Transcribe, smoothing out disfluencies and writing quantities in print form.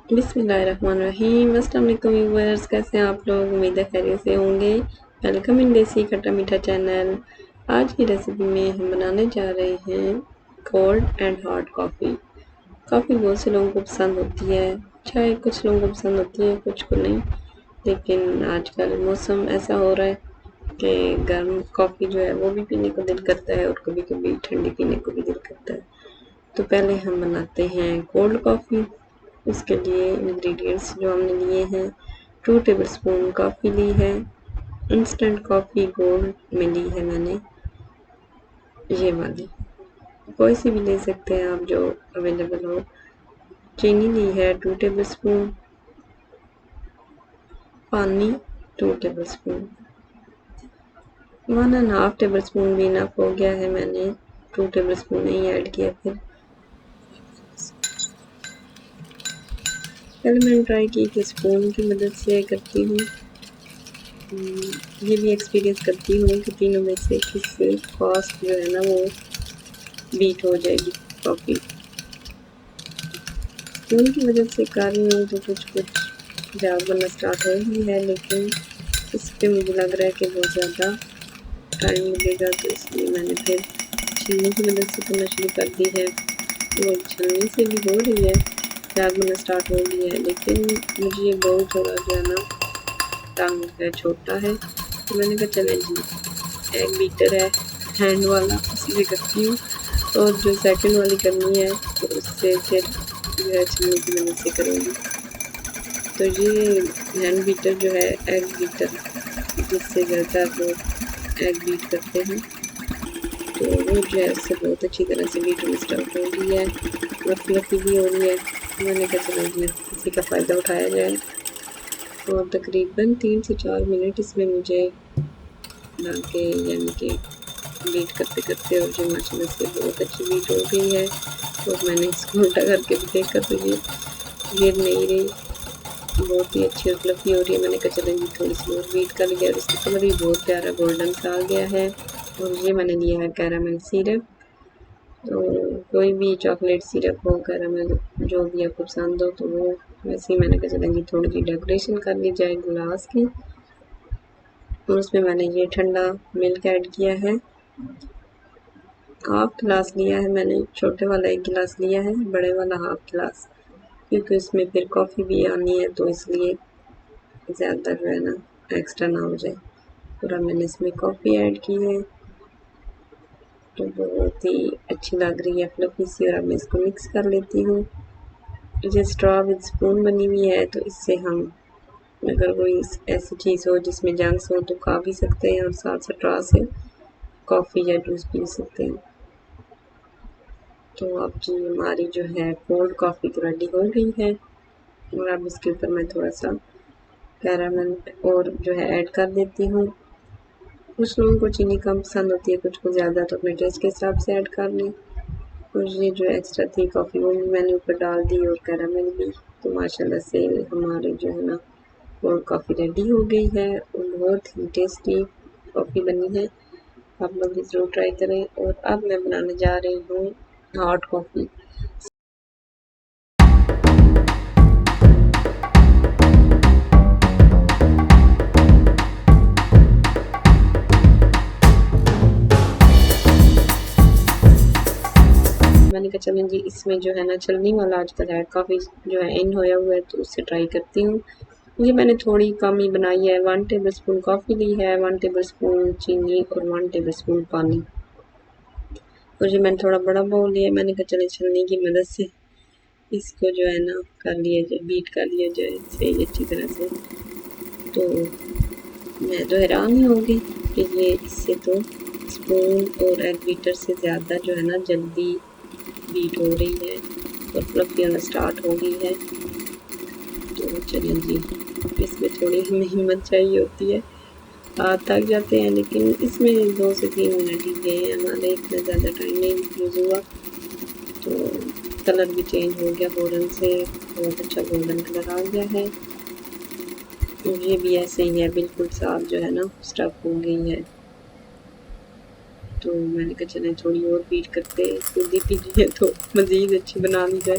बिस्मिल्लाहिर्रहमानिर्रहीम। अस्सलाम वालेकुम व्यूअर्स, कैसे हैं आप लोग? उम्मीद है खैरियत से होंगे। वेलकम इन देसी खट्टा मीठा चैनल। आज की रेसिपी में हम बनाने जा रहे हैं cold and hot coffee. Coffee बहुत से लोगों को पसंद होती है, चाय कुछ लोगों को पसंद होती है, कुछ को नहीं। लेकिन आजकल मौसम ऐसा हो रहा है कि गर्म कॉफ़ी जो है वो भी पीने को दिल करता है और कभी कभी ठंडी पीने को भी दिल करता है। तो पहले हम बनाते हैं कोल्ड कॉफ़ी। उसके लिए इंग्रेडिएंट्स जो हमने लिए हैं, 2 टेबलस्पून कॉफ़ी ली है, इंस्टेंट कॉफ़ी गोल्ड में ली है मैंने, ये वाली, कोई सी भी ले सकते हैं आप जो अवेलेबल हो। चीनी ली है 2 टेबलस्पून, पानी 2 टेबलस्पून, 1.5 टेबलस्पून भी इनफ हो गया है, मैंने 2 टेबलस्पून नहीं ऐड किया। फिर पहले मैंने ट्राई की कि स्पून की मदद से करती हूँ, ये भी एक्सपीरियंस करती हूँ कि तीनों में से किससे फास्ट जो है ना वो बीट हो जाएगी कॉफ़ी। स्पून की मदद से कर रही हूँ तो कुछ कुछ जाग बनना स्टार्ट हो ही है, लेकिन इस पर मुझे लग रहा है कि बहुत ज़्यादा टाइम लगेगा, तो इसलिए मैंने फिर छीलने की मदद से करना शुरू कर दी है। वो छलनी से भी हो रही है, जाग बनना स्टार्ट हो गई है, लेकिन मुझे ये बहुत थोड़ा जो है ना टांग है, छोटा है, तो मैंने कहा चले जी एक बीटर है हैंड वाला, उसी से करती हूँ, और जो सेकंड वाली करनी है तो उससे फिर जो है छलनी की मदद से करूँगी। तो ये हैंड बीटर जो है एग बीटर जिससे जाता है वो एग बीट करते हैं, तो वो जो है उससे बहुत अच्छी तरह से बीट होनी स्टार्ट हो रही है और फ्लफी भी हो रही है। मैंने कहा चलो जी इसी का फ़ायदा उठाया जाए, और तकरीबन 3 से 4 मिनट इसमें मुझे डाल के यानी कि बीट करते करते, और जो माशाल्लाह से बहुत अच्छी बीट हो गई है। और मैंने इसको उल्टा करके भी देखा तो ये गिर नहीं रही, बहुत ही अच्छी और फ्लफी हो रही है। मैंने कहा चलें जी थोड़ी सी और बीट कर लिया, और इसका कलर भी बहुत प्यारा गोल्डन सा आ गया है। और ये मैंने लिया है कैरामल सिरप, तो कोई भी चॉकलेट सिरप हो, कैरामल जो भी आपको पसंद हो तो वो, वैसे ही मैंने कहा चलें जी थोड़ी सी डेकोरेशन कर ली जाए गिलास की। और उसमें मैंने ये ठंडा मिल्क ऐड किया है, हाफ गिलास लिया है मैंने, छोटे वाला 1 गिलास लिया है, बड़े वाला हाफ गिलास, क्योंकि उसमें फिर कॉफ़ी भी आनी है तो इसलिए ज़्यादा जो है ना एक्स्ट्रा ना हो जाए। पूरा मैंने इसमें कॉफ़ी ऐड की है, तो बहुत ही अच्छी लग रही है फ्लफी सी। और अब मैं इसको मिक्स कर लेती हूँ। ये स्ट्रॉ विद स्पून बनी हुई है, तो इससे हम अगर कोई ऐसी चीज़ हो जिसमें जंग्स हो तो खा भी सकते हैं, और साथ साथ स्ट्रॉ से कॉफ़ी या जूस पी सकते हैं। तो अब जी हमारी जो है कोल्ड कॉफ़ी तो रेडी हो गई है, और अब इसके ऊपर मैं थोड़ा सा कैरामल और जो है ऐड कर देती हूँ। कुछ लोगों को चीनी कम पसंद होती है, कुछ को ज़्यादा, तो अपने टेस्ट के हिसाब से ऐड कर लें। और ये जो एक्स्ट्रा थी कॉफ़ी वो भी मैंने ऊपर डाल दी, और कैरामल भी। तो माशाल्लाह से हमारे जो है ना कोल्ड कॉफ़ी रेडी हो गई है, और बहुत ही टेस्टी कॉफ़ी बनी है। आप लोग भी ज़रूर ट्राई करें। और अब मैं बनाने जा रही हूँ हॉट कॉफ़ी। मैंने कहा चलें जी इसमें जो है ना चलनी वाला आजकल है, काफ़ी जो है इन होया हुआ है, तो उससे ट्राई करती हूँ। ये मैंने थोड़ी कम ही बनाई है, 1 टेबलस्पून कॉफ़ी ली है, 1 टेबलस्पून चीनी और 1 टेबलस्पून पानी। और ये मैंने थोड़ा बड़ा बाउल लिया, मैंने कहा चले छलनी की मदद से इसको जो है ना कर लिया जाए, बीट कर लिया जाए सही अच्छी तरह से। तो मैं तो हैरान ही हो गई कि ये इससे तो स्पून और एग बीटर से ज़्यादा जो है ना जल्दी बीट हो रही है और फ्लफी होना स्टार्ट हो गई है। तो चलिए जी इसमें थोड़ी हमें हिम्मत चाहिए होती है, हाथ थक जाते हैं, लेकिन इसमें 2 से 3 मिनट ही गए हैं हमारे, इतना ज़्यादा टाइम नहीं यूज़ हुआ। तो कलर भी चेंज हो गया फ़ौरन से, बहुत अच्छा गोल्डन कलर आ गया है। और ये भी ऐसे ही है, बिल्कुल साफ जो है ना स्टफ हो गई है। तो मैंने कहा चलें थोड़ी और बीट करते, खुद ही पी है तो मज़ीद अच्छी बना ली जाए।